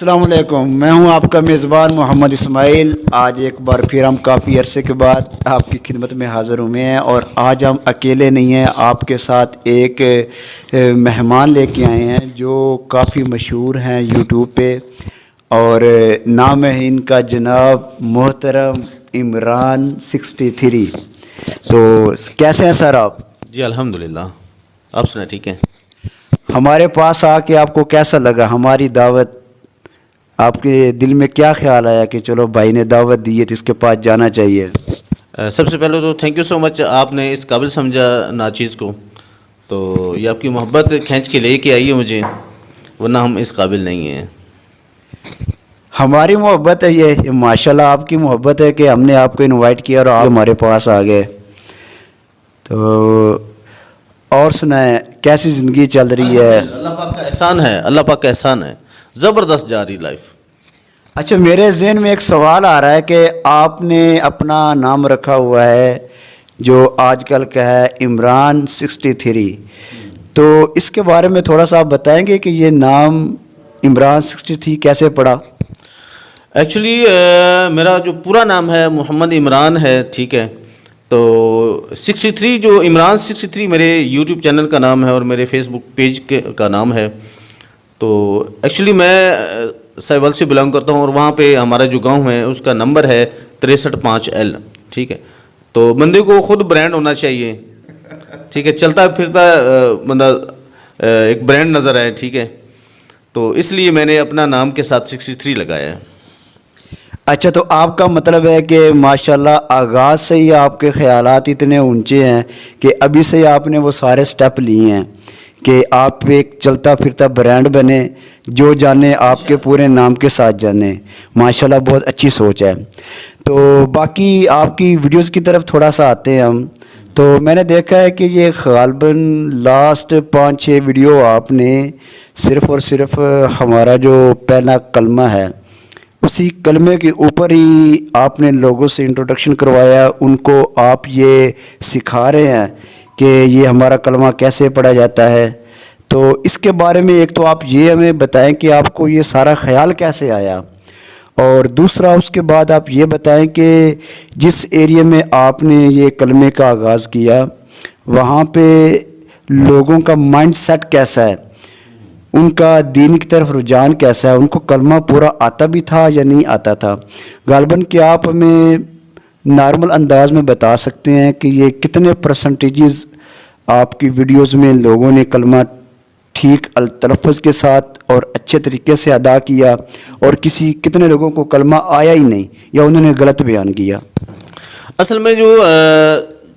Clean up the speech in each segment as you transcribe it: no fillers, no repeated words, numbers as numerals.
السلام علیکم، میں ہوں آپ کا میزبان محمد اسماعیل۔ آج ایک بار پھر ہم کافی عرصے کے بعد آپ کی خدمت میں حاضر ہوئے ہیں، اور آج ہم اکیلے نہیں ہیں، آپ کے ساتھ ایک مہمان لے کے آئے ہیں جو کافی مشہور ہیں یوٹیوب پہ، اور نام ہے ان کا جناب محترم عمران 63۔ تو کیسے ہیں سر آپ؟ جی الحمدللہ، آپ سنیں ٹھیک ہے؟ ہمارے پاس آ کے آپ کو کیسا لگا ہماری دعوت؟ آپ کے دل میں کیا خیال آیا کہ چلو بھائی نے دعوت دی ہے تو اس کے پاس جانا چاہیے؟ سب سے پہلے تو تھینک یو سو مچ، آپ نے اس قابل سمجھا ناچیز کو، تو یہ آپ کی محبت کھینچ کے لے کے آئی ہے مجھے، ورنہ ہم اس قابل نہیں ہیں۔ ہماری محبت ہے یہ ماشاءاللہ آپ کی محبت ہے کہ ہم نے آپ کو انوائٹ کیا اور آپ ہمارے پاس آ گئے۔ تو اور سنائیں کیسی زندگی چل رہی ہے؟ اللہ پاک کا احسان ہے، اللہ پاک کا احسان ہے، زبردست جا رہی لائف۔ اچھا، میرے ذہن میں ایک سوال آ رہا ہے کہ آپ نے اپنا نام رکھا ہوا ہے جو آج کل کا ہے عمران 63، تو اس کے بارے میں تھوڑا سا آپ بتائیں گے کہ یہ نام عمران 63 کیسے پڑا؟ ایکچولی میرا جو پورا نام ہے محمد عمران ہے، ٹھیک ہے؟ تو 63 جو عمران 63 میرے یوٹیوب چینل کا نام ہے اور میرے فیس بک پیج کا نام ہے۔ تو ایکچولی میں سائیوال سے بلانگ کرتا ہوں، اور وہاں پہ ہمارا جو گاؤں ہے اس کا نمبر ہے 635L، ٹھیک ہے؟ تو بندے کو خود برانڈ ہونا چاہیے، ٹھیک ہے؟ چلتا پھرتا بندہ ایک برانڈ نظر آئے، ٹھیک ہے؟ تو اس لیے میں نے اپنا نام کے ساتھ 63 لگایا ہے۔ اچھا، تو آپ کا مطلب ہے کہ ماشاءاللہ آغاز سے ہی آپ کے خیالات اتنے اونچے ہیں کہ ابھی سے ہی آپ نے وہ سارے سٹیپ لیے ہیں کہ آپ ایک چلتا پھرتا برانڈ بنے، جو جانے آپ کے پورے نام کے ساتھ جانے۔ ماشاءاللہ بہت اچھی سوچ ہے۔ تو باقی آپ کی ویڈیوز کی طرف تھوڑا سا آتے ہیں ہم۔ تو میں نے دیکھا ہے کہ یہ غالباً لاسٹ 5-6 ویڈیو آپ نے صرف اور صرف ہمارا جو پہلا کلمہ ہے اسی کلمے کے اوپر ہی آپ نے لوگوں سے انٹروڈکشن کروایا، ان کو آپ یہ سکھا رہے ہیں کہ یہ ہمارا کلمہ کیسے پڑھا جاتا ہے۔ تو اس کے بارے میں ایک تو آپ یہ ہمیں بتائیں کہ آپ کو یہ سارا خیال کیسے آیا، اور دوسرا اس کے بعد آپ یہ بتائیں کہ جس ایریے میں آپ نے یہ کلمے کا آغاز کیا وہاں پہ لوگوں کا مائنڈ سیٹ کیسا ہے، ان کا دین کی طرف رجحان کیسا ہے، ان کو کلمہ پورا آتا بھی تھا یا نہیں آتا تھا؟ غالباً کیا آپ ہمیں نارمل انداز میں بتا سکتے ہیں کہ یہ کتنے پرسنٹیجز آپ کی ویڈیوز میں لوگوں نے کلمہ ٹھیک التلفظ کے ساتھ اور اچھے طریقے سے ادا کیا، اور کتنے لوگوں کو کلمہ آیا ہی نہیں یا انہوں نے غلط بیان کیا؟ اصل میں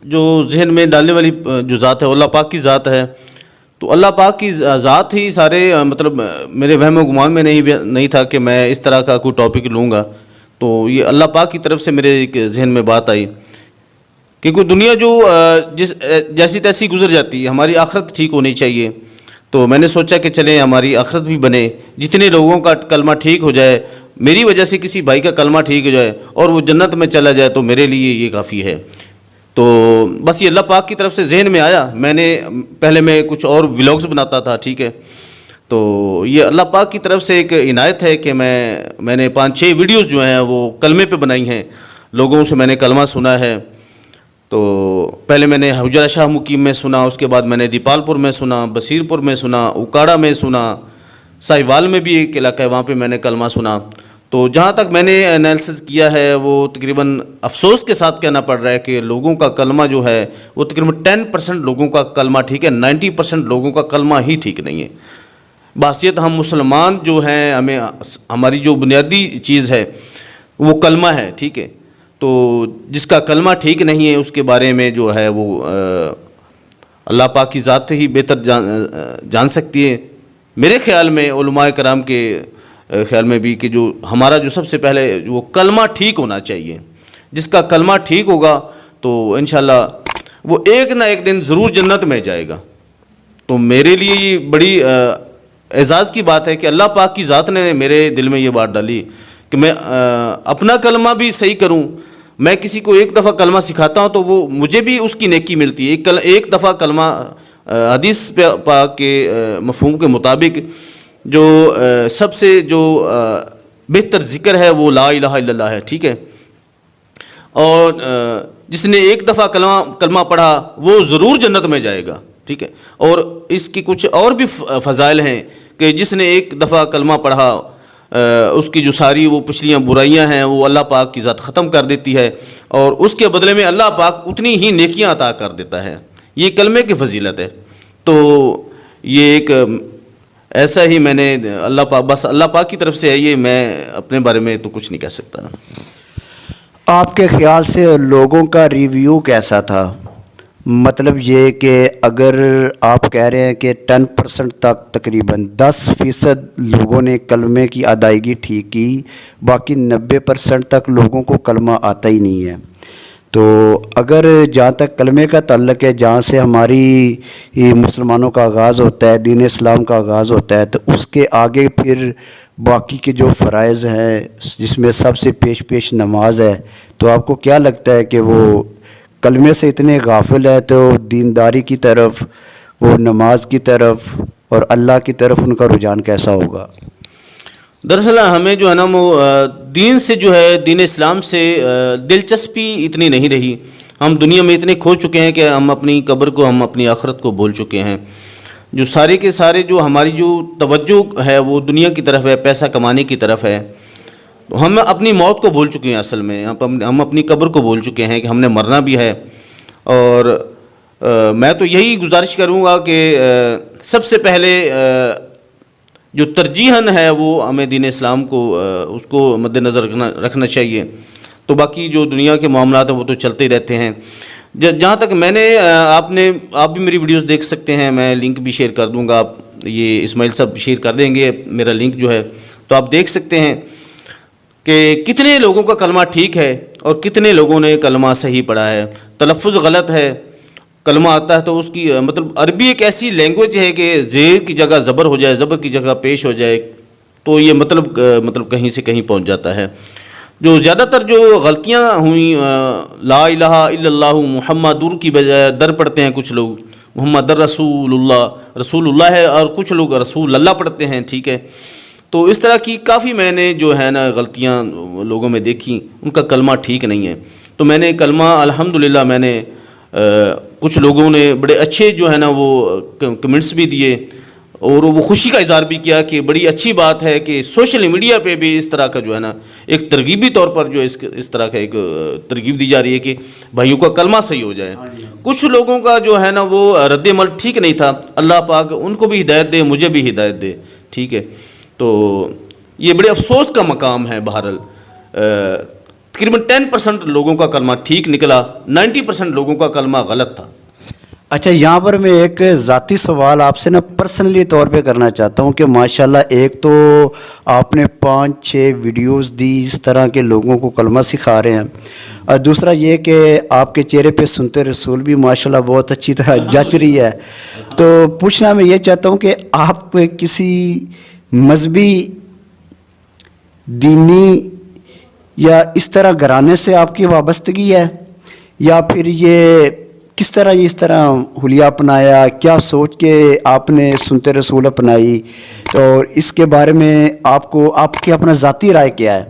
جو ذہن میں ڈالنے والی جو ذات ہے اللہ پاک کی ذات ہے، تو اللہ پاک کی ذات ہی سارے مطلب میرے وہم و گمان میں نہیں تھا کہ میں اس طرح کا کوئی ٹاپک لوں گا۔ تو یہ اللہ پاک کی طرف سے میرے ایک ذہن میں بات آئی کہ کوئی دنیا جو جیسی تیسی گزر جاتی ہے، ہماری آخرت ٹھیک ہونی چاہیے۔ تو میں نے سوچا کہ چلیں ہماری آخرت بھی بنے، جتنے لوگوں کا کلمہ ٹھیک ہو جائے، میری وجہ سے کسی بھائی کا کلمہ ٹھیک ہو جائے اور وہ جنت میں چلا جائے، تو میرے لیے یہ کافی ہے۔ تو بس یہ اللہ پاک کی طرف سے ذہن میں آیا۔ پہلے میں کچھ اور ولاگز بناتا تھا، ٹھیک ہے؟ تو یہ اللہ پاک کی طرف سے ایک عنایت ہے کہ میں نے 5-6 ویڈیوز جو ہیں وہ کلمے پہ بنائی ہیں، لوگوں سے میں نے کلمہ سنا ہے۔ تو پہلے میں نے حجرہ شاہ مقیم میں سنا، اس کے بعد میں نے دیپال پور میں سنا، بصیر پور میں سنا، اکاڑا میں سنا، ساہیوال میں بھی ایک علاقہ ہے وہاں پہ میں نے کلمہ سنا۔ تو جہاں تک میں نے انالیسس کیا ہے وہ تقریباً افسوس کے ساتھ کہنا پڑ رہا ہے کہ لوگوں کا کلمہ جو ہے وہ تقریباً 10% لوگوں کا کلمہ ٹھیک ہے، 90% لوگوں کا کلمہ ہی ٹھیک نہیں ہے۔ بحثیت ہم مسلمان جو ہیں، ہماری جو بنیادی چیز ہے وہ کلمہ ہے، ٹھیک ہے؟ تو جس کا کلمہ ٹھیک نہیں ہے اس کے بارے میں جو ہے وہ اللہ پاک کی ذات ہی بہتر جان سکتی ہے۔ میرے خیال میں، علماء کرام کے خیال میں بھی، کہ جو ہمارا جو سب سے پہلے وہ کلمہ ٹھیک ہونا چاہیے۔ جس کا کلمہ ٹھیک ہوگا تو انشاءاللہ وہ ایک نہ ایک دن ضرور جنت میں جائے گا۔ تو میرے لیے یہ بڑی اعزاز کی بات ہے کہ اللہ پاک کی ذات نے میرے دل میں یہ بات ڈالی کہ میں اپنا کلمہ بھی صحیح کروں۔ میں کسی کو ایک دفعہ کلمہ سکھاتا ہوں تو وہ مجھے بھی اس کی نیکی ملتی ہے۔ ایک دفعہ کلمہ حدیث پاک کے مفہوم کے مطابق جو سب سے جو بہتر ذکر ہے وہ لا الہ الا اللہ ہے، ٹھیک ہے. اور جس نے ایک دفعہ کلمہ پڑھا وہ ضرور جنت میں جائے گا، ٹھیک ہے. اور اس کی کچھ اور بھی فضائل ہیں کہ جس نے ایک دفعہ کلمہ پڑھا اس کی جو ساری وہ پچھلیاں برائیاں ہیں وہ اللہ پاک کی ذات ختم کر دیتی ہے، اور اس کے بدلے میں اللہ پاک اتنی ہی نیکیاں عطا کر دیتا ہے. یہ کلمے کی فضیلت ہے. تو یہ ایک ایسا ہی میں نے بس اللہ پاک کی طرف سے ہے، یہ میں اپنے بارے میں تو کچھ نہیں کہہ سکتا. آپ کے خیال سے لوگوں کا ریویو کیسا تھا؟ مطلب یہ کہ اگر آپ کہہ رہے ہیں کہ 10% تک تقریباً 10% لوگوں نے کلمے کی ادائیگی ٹھیک کی، باقی 90% تک لوگوں کو کلمہ آتا ہی نہیں ہے. تو اگر جہاں تک کلمے کا تعلق ہے، جہاں سے ہماری مسلمانوں کا آغاز ہوتا ہے، دین اسلام کا آغاز ہوتا ہے، تو اس کے آگے پھر باقی کے جو فرائض ہیں جس میں سب سے پیش نماز ہے، تو آپ کو کیا لگتا ہے کہ وہ کلمے سے اتنے غافل ہے تو دینداری کی طرف، وہ نماز کی طرف اور اللہ کی طرف ان کا رجحان کیسا ہوگا؟ دراصل ہمیں جو ہے نا وہ دین سے جو ہے دین اسلام سے دلچسپی اتنی نہیں رہی. ہم دنیا میں اتنے کھو چکے ہیں کہ ہم اپنی قبر کو، ہم اپنی آخرت کو بھول چکے ہیں. جو سارے کے سارے جو ہماری جو توجہ ہے وہ دنیا کی طرف ہے، پیسہ کمانے کی طرف ہے. ہم اپنی موت کو بھول چکے ہیں. اصل میں ہم اپنی قبر کو بھول چکے ہیں کہ ہم نے مرنا بھی ہے. اور میں تو یہی گزارش کروں گا کہ سب سے پہلے جو ترجیحاً ہے وہ ہمیں دین اسلام کو اس کو مد نظر رکھنا چاہیے. تو باقی جو دنیا کے معاملات ہیں وہ تو چلتے ہی رہتے ہیں. جہاں تک میں نے آپ بھی میری ویڈیوز دیکھ سکتے ہیں، میں لنک بھی شیئر کر دوں گا. آپ یہ اسماعیل صاحب شیئر کر دیں گے میرا لنک جو ہے، تو آپ دیکھ سکتے ہیں کہ کتنے لوگوں کا کلمہ ٹھیک ہے اور کتنے لوگوں نے کلمہ صحیح پڑھا ہے. تلفظ غلط ہے، کلمہ آتا ہے تو اس کی مطلب عربی ایک ایسی لینگویج ہے کہ زیر کی جگہ زبر ہو جائے، زبر کی جگہ پیش ہو جائے تو یہ مطلب کہیں سے کہیں پہنچ جاتا ہے. جو زیادہ تر جو غلطیاں ہوئیں، لا الہ الا اللہ محمد کی بجائے در پڑھتے ہیں کچھ لوگ، محمد رسول اللہ ہے، اور کچھ لوگ رسول اللہ پڑھتے ہیں، ٹھیک ہے. تو اس طرح کی کافی میں نے جو ہے نا غلطیاں لوگوں میں دیکھی، ان کا کلمہ ٹھیک نہیں ہے. تو میں نے کلمہ الحمدللہ میں نے کچھ لوگوں نے بڑے اچھے جو ہے نا وہ کمنٹس بھی دیے، اور وہ خوشی کا اظہار بھی کیا کہ بڑی اچھی بات ہے کہ سوشل میڈیا پہ بھی اس طرح کا جو ہے نا ایک ترغیبی طور پر جو اس طرح کا ایک ترغیب دی جا رہی ہے کہ بھائیوں کا کلمہ صحیح ہو جائے. کچھ لوگوں کا جو ہے نا وہ رد عمل ٹھیک نہیں تھا. اللہ پاک ان کو بھی ہدایت دے، مجھے بھی ہدایت دے، ٹھیک ہے. تو یہ بڑے افسوس کا مقام ہے. بہرحال تقریباً 10% لوگوں کا کلمہ ٹھیک نکلا، 90% لوگوں کا کلمہ غلط تھا. اچھا، یہاں پر میں ایک ذاتی سوال آپ سے نا پرسنلی طور پہ کرنا چاہتا ہوں کہ ماشاءاللہ ایک تو آپ نے 5-6 ویڈیوز دی اس طرح کے لوگوں کو کلمہ سکھا رہے ہیں، اور دوسرا یہ کہ آپ کے چہرے پہ سنتے رسول بھی ماشاءاللہ بہت اچھی طرح جچ رہی ہے. تو پوچھنا میں یہ چاہتا ہوں کہ آپ کسی مذہبی، دینی یا اس طرح گھرانے سے آپ کی وابستگی ہے، یا پھر یہ کس طرح اس طرح حلیہ اپنایا، کیا سوچ کے آپ نے سنتے رسول اپنائی، اور اس کے بارے میں آپ کی اپنا ذاتی رائے کیا ہے؟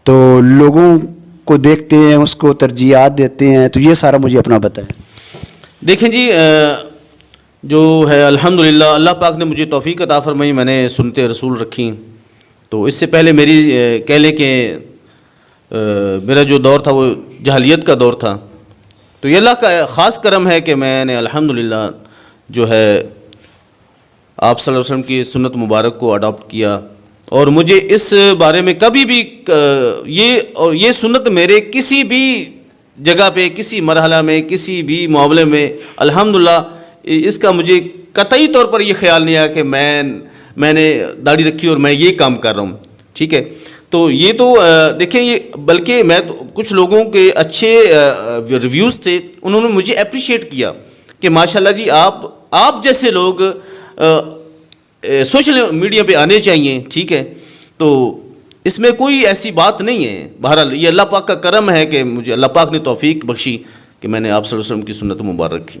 تو لوگوں کو دیکھتے ہیں، اس کو ترجیحات دیتے ہیں، تو یہ سارا مجھے اپنا بتائیں. دیکھیں جی، جو ہے الحمدللہ اللہ پاک نے مجھے توفیق عطا فرمائی، میں نے سنتے رسول رکھی. تو اس سے پہلے میری کہہ لیں کہ میرا جو دور تھا وہ جاہلیت کا دور تھا. تو یہ اللہ کا خاص کرم ہے کہ میں نے الحمدللہ جو ہے آپ صلی اللہ علیہ وسلم کی سنت مبارک کو اڈاپٹ کیا، اور مجھے اس بارے میں کبھی بھی یہ سنت میرے کسی بھی جگہ پہ، کسی مرحلہ میں، کسی بھی معاملے میں الحمدللہ اس کا مجھے قطعی طور پر یہ خیال نہیں آیا کہ میں نے داڑھی رکھی اور میں یہ کام کر رہا ہوں، ٹھیک ہے. تو یہ تو دیکھیں، یہ بلکہ میں کچھ لوگوں کے اچھے ریویوز تھے، انہوں نے مجھے اپریشیٹ کیا کہ ماشاءاللہ جی آپ جیسے لوگ سوشل میڈیا پہ آنے چاہیے، ٹھیک ہے. تو اس میں کوئی ایسی بات نہیں ہے. بہرحال یہ اللہ پاک کا کرم ہے کہ مجھے اللہ پاک نے توفیق بخشی کہ میں نے آپ صلی اللہ علیہ وسلم کی سنت مبارک کی.